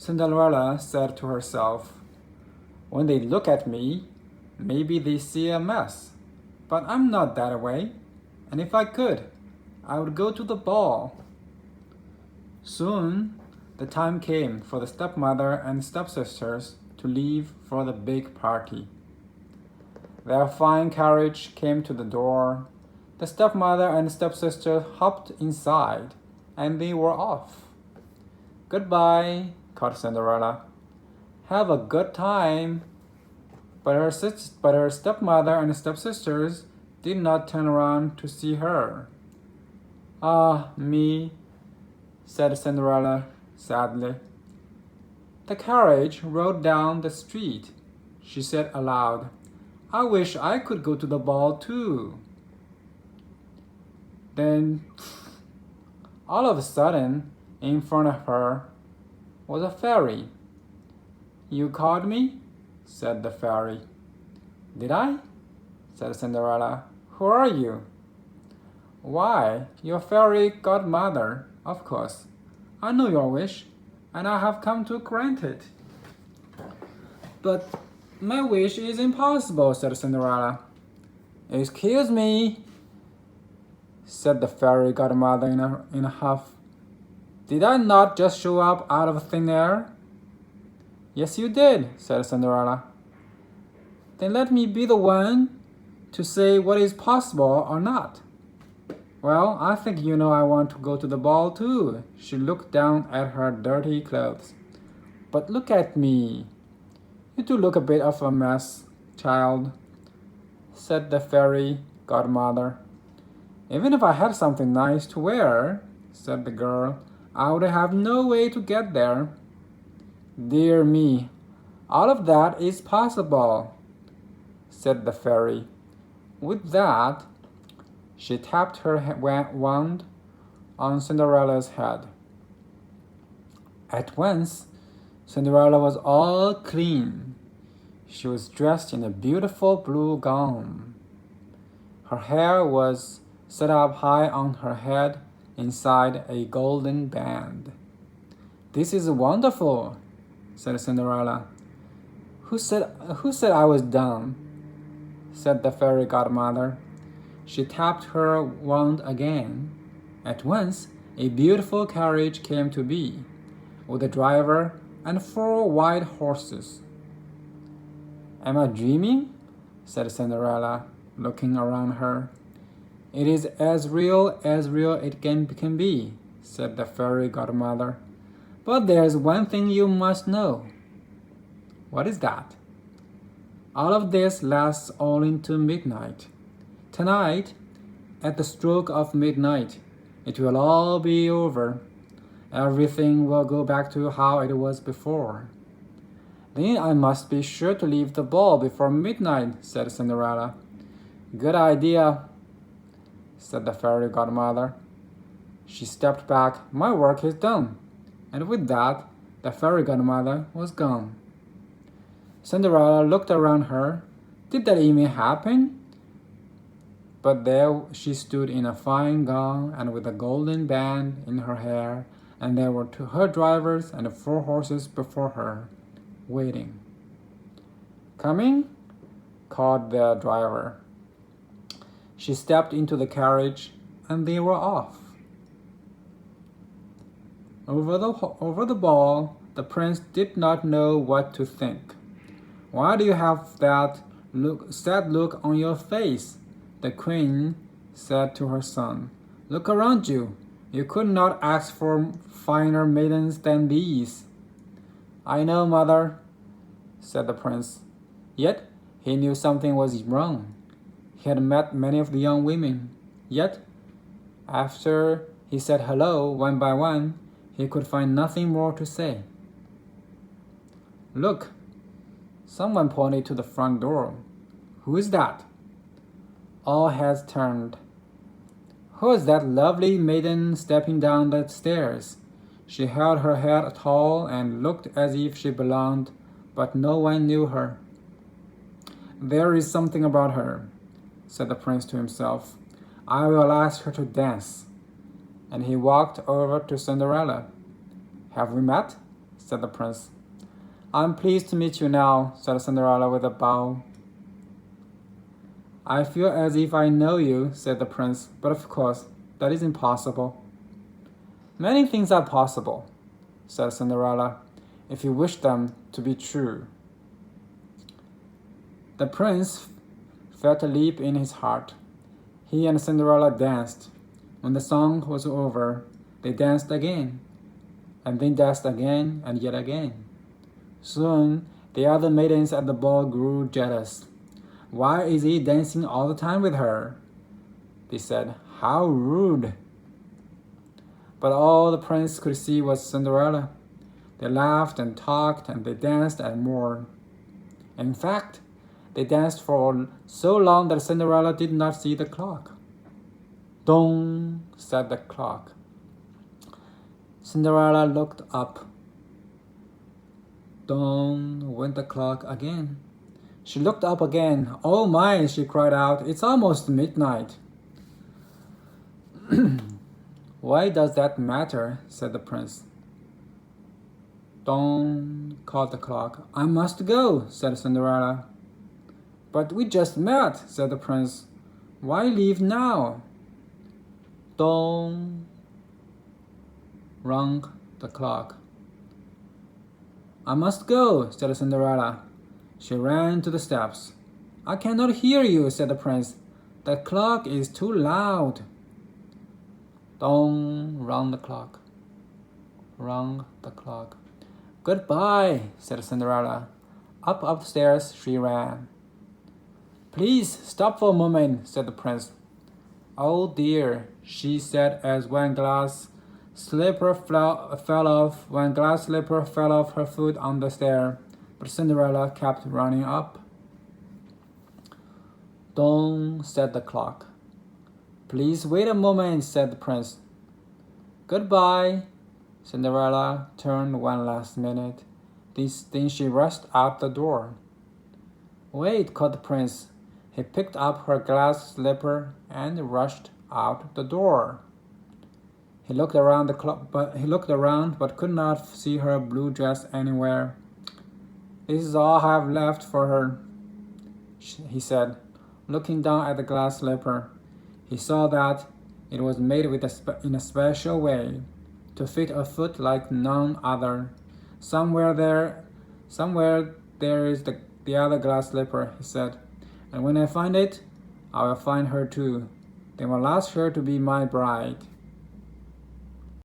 Cinderella said to herself, "When they look at me, maybe they see a mess. But I'm not that way, and if I could, I would go to the ball." Soon, the time came for the stepmother and stepsisters to leave for the big party. Their fine carriage came to the door. The stepmother and stepsister hopped inside, and they were off. "Goodbye," called Cinderella. "Have a good time." But her stepmother and stepsisters did not turn around to see her. "Ah, me," said Cinderella sadly. The carriage rode down the street. She said aloud, "I wish I could go to the ball too." Then, all of a sudden, in front of her was a fairy. "You called me?" said the fairy. "Did I?" said Cinderella. "Who are you?" "Why, your fairy godmother, of course. I know your wish, and I have come to grant it." "But my wish is impossible," said Cinderella. "Excuse me," said the fairy godmother in a huff. "Did I not just show up out of thin air?" "Yes, you did," said Cinderella. "Then let me be the one to say what is possible or not." "Well, I think you know I want to go to the ball too." She looked down at her dirty clothes. "But look at me. You do look a bit of a mess, child," said the fairy godmother. "Even if I had something nice to wear," said the girl, "I would have no way to get there." "Dear me, all of that is possible," said the fairy. With that, she tapped her wand on Cinderella's head. At once, Cinderella was all clean. She was dressed in a beautiful blue gown. Her hair was set up high on her head inside a golden band. "This is wonderful," said Cinderella. Who said I was dumb?" said the fairy godmother. She tapped her wand again. At once, a beautiful carriage came to be, with a driver and 4 white horses. "Am I dreaming?" said Cinderella, looking around her. "It is as real it can be," said the fairy godmother. "But there's one thing you must know." "What is that?" "All of this lasts all into midnight. Tonight, at the stroke of midnight, it will all be over. Everything will go back to how it was before." "Then I must be sure to leave the ball before midnight," said Cinderella. "Good idea," said the fairy godmother. She stepped back. "My work is done." And with that, the fairy godmother was gone. Cinderella looked around her. Did that even happen? But there she stood in a fine gown and with a golden band in her hair, and there were her drivers and 4 horses before her, waiting. "Coming?" called the driver. She stepped into the carriage, and they were off. Over the ball, the prince did not know what to think. "Why do you have that sad look on your face?" the queen said to her son. "Look around you. You could not ask for finer maidens than these." "I know, mother," said the prince. Yet he knew something was wrong. He had met many of the young women. Yet, after he said hello one by one, he could find nothing more to say. "Look," someone pointed to the front door. "Who is that?" All heads turned. "Who is that lovely maiden stepping down the stairs?" She held her head tall and looked as if she belonged, but no one knew her. "There is something about her," said the prince to himself. "I will ask her to dance." And he walked over to Cinderella. "Have we met?" said the prince. I'm pleased to meet you now, said Cinderella with a bow. I feel as if I know you, said the prince, but of course, that is impossible. Many things are possible, said Cinderella, if you wish them to be true. The prince felt a leap in his heart. He and Cinderella danced. When the song was over, they danced again, and then danced again and yet again. Soon, the other maidens at the ball grew jealous. Why is he dancing all the time with her? They said, How rude! But all the prince could see was Cinderella. They laughed and talked, and they danced and more. In fact, they danced for so long that Cinderella did not see the clock. Dong, said the clock. Cinderella looked up. Dong went the clock again. She looked up again. Oh my, she cried out, it's almost midnight. Why does that matter? Said the prince. Dong, called the clock. I must go, said Cinderella. But we just met, said the prince. Why leave now? Dong, rang the clock. I must go, said Cinderella. She ran to the steps. I cannot hear you, said the prince. The clock is too loud. Dong, rang the clock. Rang the clock. Goodbye, said Cinderella. Up the stairs she ran. Please stop for a moment, said the prince. Oh dear, she said as one glass slipper fell off her foot on the stair, but Cinderella kept running up. Dong, said the clock. Please wait a moment, said the prince. Goodbye. Cinderella turned one last minute. Then she rushed out the door. Wait, called the prince. He picked up her glass slipper and rushed out the door. He looked around but could not see her blue dress anywhere. This is all I have left for her, he said, looking down at the glass slipper. He saw that it was made in a special way, to fit a foot like none other. Somewhere there is the other glass slipper, he said, and when I find it, I will find her too. Then I will ask her to be my bride.